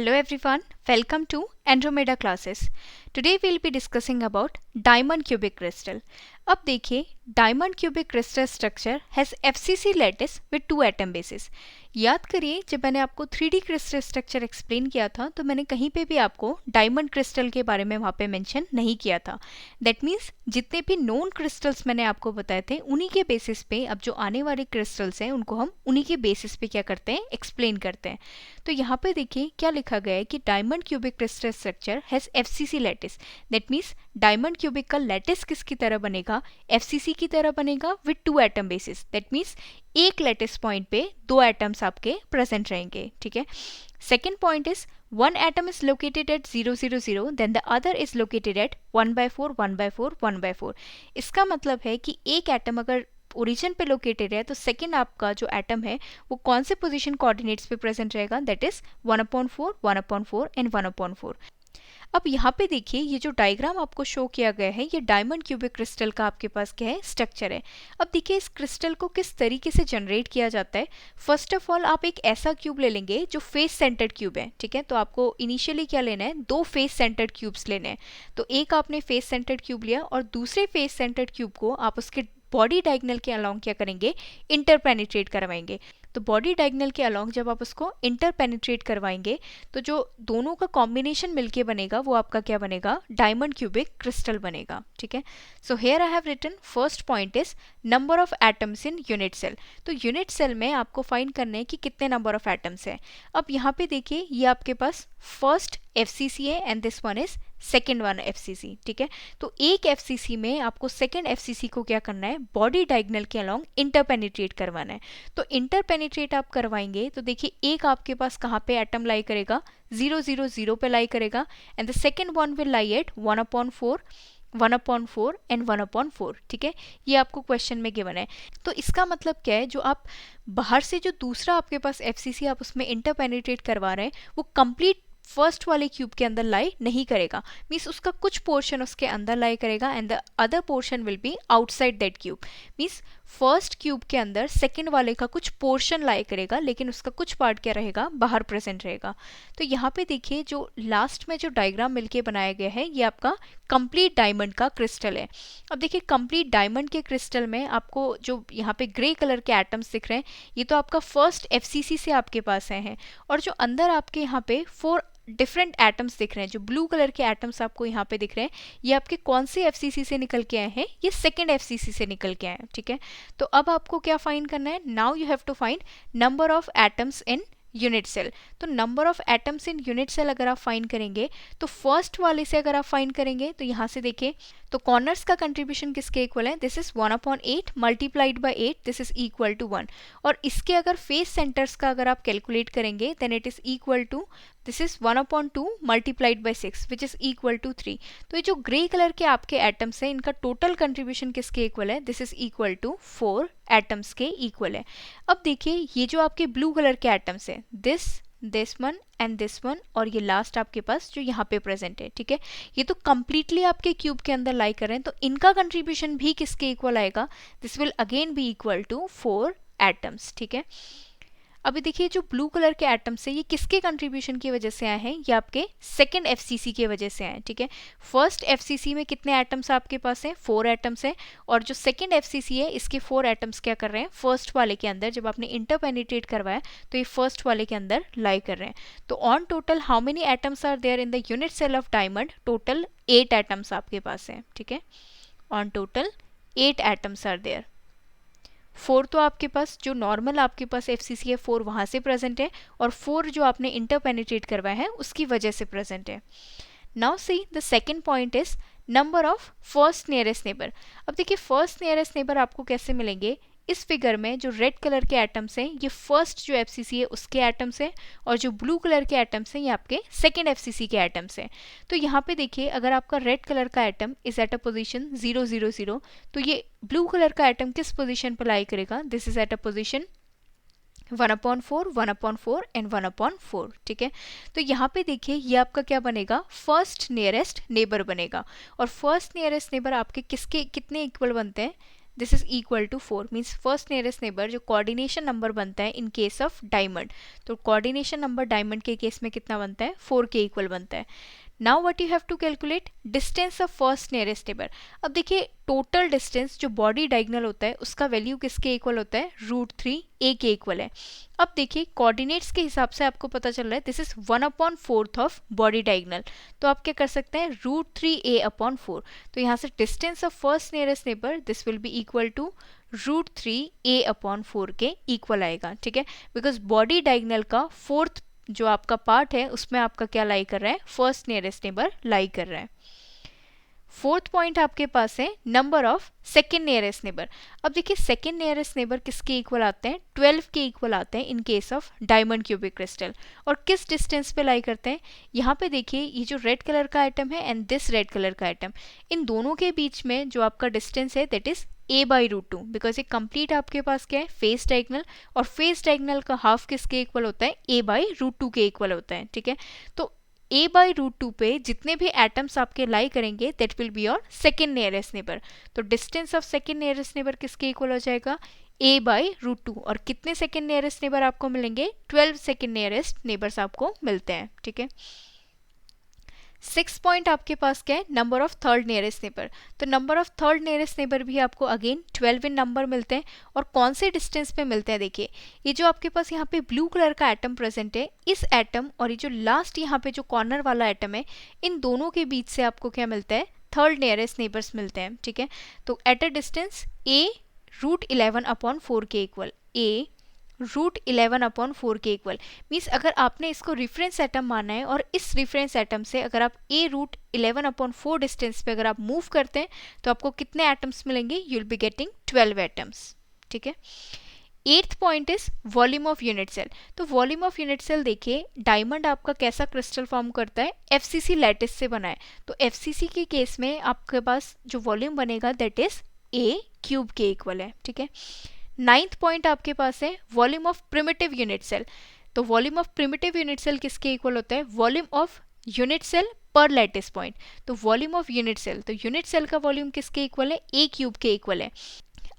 Hello everyone, welcome to Andromeda classes. Today we'll be discussing about diamond cubic crystal. अब देखिए diamond cubic crystal structure has FCC lattice with 2 atom basis. याद करिए जब मैंने आपको 3D crystal structure explain किया था तो मैंने कहीं पे भी आपको डायमंड क्रिस्टल के बारे में वहाँ पे मेंशन नहीं किया था. दैट मीन्स जितने भी नोन क्रिस्टल्स मैंने आपको बताए थे उन्हीं के बेसिस पे अब जो आने वाले क्रिस्टल्स हैं उनको हम उन्हीं के बेसिस पे क्या करते हैं, एक्सप्लेन करते हैं. तो यहाँ पे देखिए क्या लिखा गया है कि diamond cubic crystal structure has FCC lattice. That means diamond cubic का लैटिस किसकी तरह बनेगा, FCC की तरह बनेगा with 2 atom basis. That means एक लैटिस पॉइंट पे 2 एटम्स आपके प्रेजेंट रहेंगे. ठीक है. Second point is one atom is located at 0 0 0 then the other is located at 1 by 4 1 by 4 1 by 4. इसका मतलब है कि एक एटम अगर ओरिजिन पे लोकेटेड है तो सेकेंड आपका जो एटम है वो कौन से पोजीशन कोऑर्डिनेट्स पे प्रेजेंट रहेगा, दैट इज 1/4 1/4 एंड 1/4. अब यहाँ पे देखिए ये जो डायग्राम आपको शो किया गया है ये डायमंड क्यूबिक क्रिस्टल का आपके पास क्या है, स्ट्रक्चर है. अब देखिए इस क्रिस्टल को किस तरीके से जनरेट किया जाता है. फर्स्ट ऑफ ऑल आप एक ऐसा क्यूब ले लेंगे जो फेस सेंटर्ड क्यूब है. ठीक है, तो आपको इनिशियली क्या लेना है, 2 फेस सेंटर्ड क्यूब्स लेने हैं. तो एक आपने फेस सेंटर्ड क्यूब लिया और दूसरे फेस सेंटर्ड क्यूब को आप उसके बॉडी डायगोनल के अलोंग क्या करेंगे, इंटरपेनिट्रेट करवाएंगे. तो बॉडी डायगोनल के अलोंग जब आप उसको इंटरपेनिट्रेट करवाएंगे तो जो दोनों का कॉम्बिनेशन मिलके बनेगा वो आपका क्या बनेगा, डायमंड क्यूबिक क्रिस्टल बनेगा. ठीक है. So here I have written first point is number of atoms in unit cell. तो यूनिट सेल में आपको फाइंड करना है कि कितने नंबर ऑफ एटम्स है. अब यहाँ पे देखिए ये आपके पास फर्स्ट FCC है and this one is second one FCC. ठीक है. तो एक FCC में आपको सेकेंड FCC को क्या करना है, बॉडी डायगोनल के अलोंग इंटरपेनिट्रेट करवाना है. तो इंटरपेनिट्रेट आप करवाएंगे तो देखिए एक आपके पास कहाँ पे एटम लाई करेगा, 0 0 0 पे लाई करेगा and the second one will lie at 1/4 1/4 and 1/4. ठीक है, ये आपको क्वेश्चन में गिवन है. तो इसका मतलब क्या है, जो आप बाहर से जो दूसरा आपके पास FCC आप उसमें इंटरपेनिट्रेट करवा रहे हैं वो कंप्लीट फर्स्ट वाले क्यूब के अंदर लाई नहीं करेगा. मीन्स उसका कुछ पोर्शन उसके अंदर लाई करेगा and the other portion will be outside that cube. Means first cube के अंदर सेकेंड वाले का कुछ पोर्शन लाई करेगा लेकिन उसका कुछ पार्ट क्या रहेगा, बाहर प्रेजेंट रहेगा. तो यहाँ पे देखिए जो लास्ट में जो डायग्राम मिलके बनाया गया है ये आपका कंप्लीट डायमंड का क्रिस्टल है. अब देखिए कंप्लीट डायमंड के क्रिस्टल में आपको जो यहाँ पे ग्रे कलर के एटम्स दिख रहे हैं ये तो आपका फर्स्ट FCC से आपके पास आए हैं. और जो अंदर आपके यहाँ पे 4 डिफरेंट एटम्स दिख रहे हैं, जो ब्लू कलर के एटम्स आपको यहाँ पे दिख रहे हैं ये आपके कौन से FCC से निकल के आए हैं, ये सेकेंड FCC से निकल के आए हैं. ठीक है. तो अब आपको क्या फाइंड करना है, now you have to find number of atoms in unit cell. तो number of atoms in unit cell अगर आप फाइंड करेंगे तो फर्स्ट वाले से अगर आप फाइंड करेंगे तो यहाँ से देखिए तो कॉर्नर्स का कंट्रीब्यूशन किसके इक्वल है, this is 1/8 multiplied by 8 this is equal to 1. और इसके अगर फेस सेंटर्स का अगर आप कैलकुलेट करेंगे then it is equal to this is 1/2 multiplied by 6 which is equal to 3. तो ये जो ग्रे कलर के आपके एटम्स हैं इनका टोटल कंट्रीब्यूशन किसके इक्वल है, this is equal to 4 atoms के इक्वल है. अब देखिए ये जो आपके ब्लू कलर के एटम्स है this one and this one और ये लास्ट आपके पास जो यहाँ पे प्रेजेंट है. ठीक है, ये तो कंप्लीटली आपके क्यूब के अंदर लाई कर रहे हैं तो इनका कंट्रीब्यूशन भी किसके इक्वल आएगा, this will again be equal to 4 atoms. ठीक है. अभी देखिए जो ब्लू कलर के एटम्स है ये किसके कंट्रीब्यूशन की वजह से आए हैं, ये आपके सेकेंड FCC की वजह से आए हैं. ठीक है. फर्स्ट FCC में कितने एटम्स आपके पास हैं, 4 एटम्स हैं और जो सेकेंड FCC है इसके 4 एटम्स क्या कर रहे हैं, फर्स्ट वाले के अंदर जब आपने इंटरपेनिट्रेट करवाया तो ये फर्स्ट वाले के अंदर लाई कर रहे हैं. तो on total how many atoms are there in the unit cell of diamond, total 8 atoms आपके पास हैं. ठीक है, on total 8 atoms are there. 4 तो आपके पास जो नॉर्मल आपके पास FCC है 4 वहाँ से प्रेजेंट है और 4 जो आपने इंटरपेनिट्रेट करवाया है उसकी वजह से प्रेजेंट है. Now see the second point is number of first nearest neighbour. अब देखिए फर्स्ट नियरेस्ट नेबर आपको कैसे मिलेंगे, इस फिगर में जो रेड कलर के एटम्स हैं ये फर्स्ट जो FCC है उसके एटम्स हैं और जो ब्लू कलर के एटम्स हैं ये आपके सेकेंड FCC के एटम्स हैं. तो यहाँ पे देखिए अगर आपका रेड कलर का atom is at a position 0 0 0 तो ये ब्लू कलर का एटम किस पोजीशन पर लाई करेगा, this is at a position 1/4 1/4 and 1/4. ठीक है. तो यहाँ पे देखिए ये आपका क्या बनेगा, फर्स्ट नियरेस्ट नेबर बनेगा. और फर्स्ट नियरेस्ट नेबर आपके किसके कितने इक्वल बनते हैं, this is equal to 4 means first nearest neighbour जो कोऑर्डिनेशन नंबर बनता है इन केस ऑफ डायमंड, तो कोऑर्डिनेशन नंबर डायमंड के केस में कितना बनता है, 4 के इक्वल बनता है. Now what you have to calculate, distance of first nearest neighbour. अब देखिए टोटल डिस्टेंस जो बॉडी डायगोनल होता है उसका वैल्यू किसके इक्वल होता है, √3 a के इक्वल है. अब देखिए कोऑर्डिनेट्स के हिसाब से आपको पता चल रहा है this is 1/4 of body diagonal, तो आप क्या कर सकते हैं, √3a/4. तो यहाँ से distance of first nearest neighbour this will be equal to √3a/4 के इक्वल आएगा. ठीक है, बिकॉज बॉडी डायगोनल का फोर्थ जो आपका पार्ट है उसमें आपका क्या लाई कर रहा है, फर्स्ट नियरेस्ट नेबर लाई कर रहा है. फोर्थ पॉइंट आपके पास है number of second nearest neighbour. अब देखिए सेकेंड नियरेस्ट नेबर किसके इक्वल आते हैं, 12 के इक्वल आते हैं इन case of diamond cubic crystal. और किस डिस्टेंस पे लाई करते हैं, यहाँ पे देखिए ये जो रेड कलर का आइटम है एंड दिस रेड कलर का आइटम, इन दोनों के बीच में जो आपका डिस्टेंस है दैट इज a/√2, बिकॉज ये कंप्लीट आपके पास क्या है, फेस डायगोनल, और फेस डायगोनल का हाफ किसके इक्वल होता है, a/√2 के इक्वल होता है. ठीक है, तो a/√2 पे जितने भी एटम्स आपके लाई करेंगे that will be your second nearest neighbour. तो distance of second nearest neighbour किसके इक्वल हो जाएगा, a/√2. और कितने सेकेंड नियरेस्ट नेबर आपको मिलेंगे, 12 सेकेंड नियरेस्ट नेबर्स आपको मिलते हैं. ठीक है, 6 पॉइंट आपके पास क्या है, number of third nearest neighbour. तो number of third nearest neighbour भी आपको अगेन 12 इन नंबर मिलते हैं. और कौन से डिस्टेंस पे मिलते हैं, देखिए ये जो आपके पास यहाँ पे ब्लू कलर का एटम प्रेजेंट है, इस एटम और ये जो लास्ट यहाँ पे जो कॉर्नर वाला एटम है, इन दोनों के बीच से आपको क्या मिलता है, थर्ड नियरेस्ट नेबर्स मिलते हैं. ठीक है, तो एट अ डिस्टेंस a √11/4 के इक्वल, a √11/4 के इक्वल. मीन्स अगर आपने इसको रेफरेंस एटम माना है और इस रेफरेंस एटम से अगर आप a √11/4 डिस्टेंस पे अगर आप मूव करते हैं तो आपको कितने एटम्स मिलेंगे, you will be getting 12 atoms. ठीक है, 8th point is volume of unit cell. तो वॉल्यूम ऑफ यूनिट सेल देखिए, डायमंड आपका कैसा क्रिस्टल फॉर्म करता है, FCC लैटिस से बना है. तो FCC के केस में आपके पास जो वॉल्यूम बनेगा दैट इज a³ के इक्वल है. ठीक है, 9th पॉइंट आपके पास है volume of primitive unit cell. तो volume of primitive unit cell किसके इक्वल होता है, volume of unit cell per lattice point. तो वॉल्यूम ऑफ यूनिट सेल, तो यूनिट सेल का वॉल्यूम किसके इक्वल है, a³ के इक्वल है.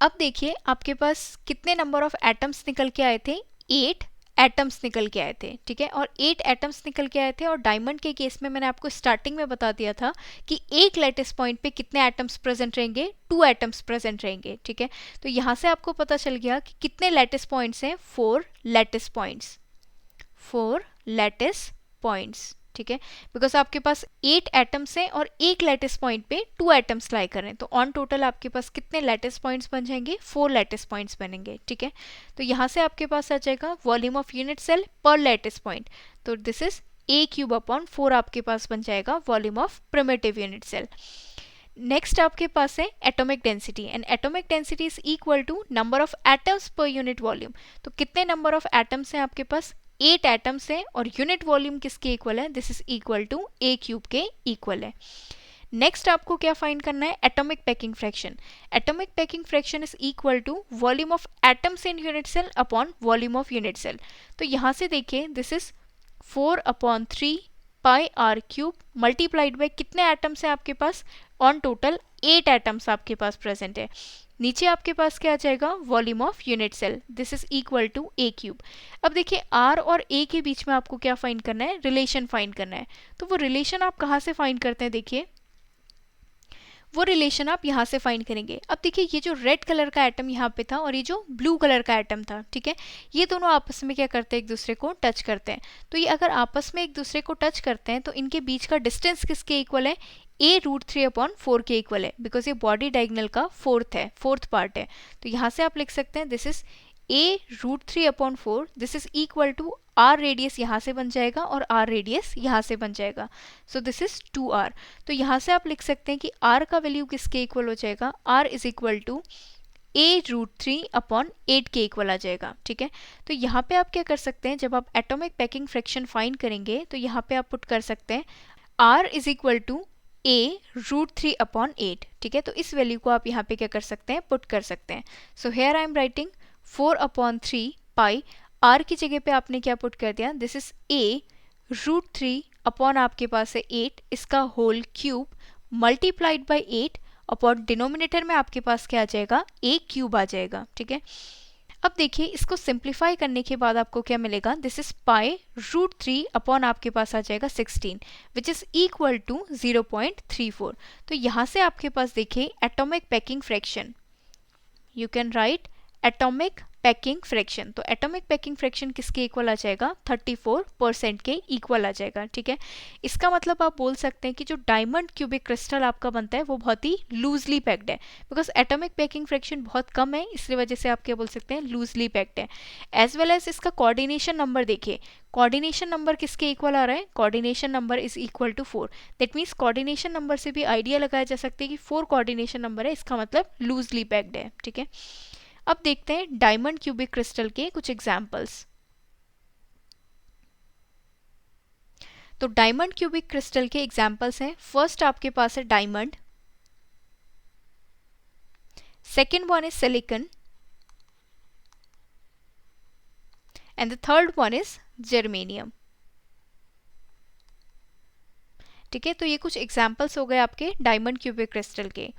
अब देखिए आपके पास कितने नंबर ऑफ एटम्स निकल के आए थे, 8 एटम्स निकल के आए थे. ठीक है, और 8 एटम्स निकल के आए थे. और डायमंड के केस में मैंने आपको स्टार्टिंग में बता दिया था कि एक लैटिस पॉइंट पे कितने एटम्स प्रेजेंट रहेंगे, 2 एटम्स प्रेजेंट रहेंगे. ठीक है, तो यहाँ से आपको पता चल गया कि कितने लैटिस पॉइंट्स हैं, 4 लैटिस पॉइंट्स, 4 लैटिस पॉइंट्स. ठीक है, बिकॉज आपके पास 8 एटम्स हैं और एक लैटिस पॉइंट पे 2 एटम्स लाई कर रहे हैं, तो ऑन टोटल आपके पास कितने लैटिस पॉइंट्स बन जाएंगे, 4 लैटिस पॉइंट्स बनेंगे. ठीक है, तो यहाँ से आपके पास आ जाएगा volume of unit cell per lattice point. तो दिस इज a³/4 आपके पास बन जाएगा volume of primitive unit cell. Next आपके पास है atomic density, and atomic density is equal to number of atoms per unit volume. तो कितने नंबर ऑफ एटम्स हैं आपके पास, 8 एटम्स हैं, और यूनिट वॉल्यूम किसके इक्वल है, this is equal to a³ के इक्वल है. नेक्स्ट आपको क्या फाइंड करना है, atomic packing fraction. Atomic packing fraction is equal to volume of atoms in unit cell upon volume of unit cell. तो यहाँ से देखिए this is 4/3 πr³ multiplied by कितने एटम्स हैं आपके पास, ऑन टोटल 8 एटम्स आपके पास प्रेजेंट है. नीचे आपके पास क्या आ जाएगा, volume of unit cell, this is equal to a³. अब देखिए r और a के बीच में आपको क्या फाइंड करना है, रिलेशन फाइंड करना है. तो वो रिलेशन आप कहाँ से फाइंड करते हैं, देखिए वो रिलेशन आप यहाँ से फाइंड करेंगे. अब देखिए ये जो रेड कलर का एटम यहाँ पे था और ये जो ब्लू कलर का एटम था, ठीक है, ये दोनों आपस में क्या करते हैं, एक दूसरे को टच करते हैं. तो ये अगर आपस में एक दूसरे को टच करते हैं तो इनके बीच का डिस्टेंस किसके इक्वल है, a√3/4 के इक्वल है, बिकॉज ये बॉडी डायगोनल का फोर्थ पार्ट है. तो यहाँ से आप लिख सकते हैं this is a√3/4, this is equal to r radius यहाँ से बन जाएगा और r रेडियस यहाँ से बन जाएगा. So this is 2r. तो यहाँ से आप लिख सकते हैं कि r का वैल्यू किसके इक्वल हो जाएगा, r is equal to a√3/8 के इक्वल आ जाएगा. ठीक है, तो यहाँ पे आप क्या कर सकते हैं, जब आप एटॉमिक पैकिंग फ्रैक्शन फाइंड करेंगे तो यहाँ पे आप पुट कर सकते हैं r is equal to a√3/8. ठीक है, तो इस वैल्यू को आप यहाँ पे क्या कर सकते हैं, पुट कर सकते हैं. So here I am writing 4/3 pi, r की जगह पे आपने क्या पुट कर दिया, दिस इज a√3 अपॉन आपके पास है 8, इसका whole cube multiplied by 8, upon denominator में आपके पास क्या आ जाएगा, ए क्यूब आ जाएगा, ठीक है। अब देखिए इसको सिंप्लीफाई करने के बाद आपको क्या मिलेगा, this is pi root 3 upon आपके पास आ जाएगा 16 विच इज इक्वल टू 0.34। तो यहाँ से आपके पास देखिए atomic packing fraction, you can write atomic packing fraction. तो एटॉमिक पैकिंग फ्रैक्शन किसके इक्वल आ जाएगा, 34% के इक्वल आ जाएगा, ठीक है। इसका मतलब आप बोल सकते हैं कि जो डायमंड क्यूबिक क्रिस्टल आपका बनता है वो बहुत ही लूजली पैक्ड है, बिकॉज एटॉमिक पैकिंग फ्रैक्शन बहुत कम है, इसलिए वजह से आप क्या बोल सकते हैं, लूजली पैक्ड है। एज वेल एज इसका कोऑर्डिनेशन नंबर देखिए, कोऑर्डिनेशन नंबर किसके इक्वल आ रहा है, coordination number is equal to 4। That means coordination number से भी आइडिया लगाया जा सकता है कि 4 कोऑर्डिनेशन नंबर है, इसका मतलब लूजली पैक्ड है, ठीक है। अब देखते हैं डायमंड क्यूबिक क्रिस्टल के कुछ एग्जाम्पल्स। तो डायमंड क्यूबिक क्रिस्टल के एग्जाम्पल्स हैं, फर्स्ट आपके पास है diamond, second one is silicon and the third one is germanium, ठीक है। तो ये कुछ एग्जाम्पल्स हो गए आपके डायमंड क्यूबिक क्रिस्टल के।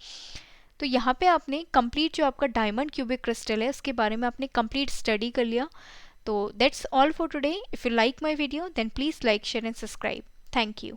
तो यहाँ पे आपने कंप्लीट जो आपका डायमंड क्यूबिक क्रिस्टल है उसके बारे में आपने कंप्लीट स्टडी कर लिया। तो that's all for today. If you like my video then please like, share and subscribe. Thank you.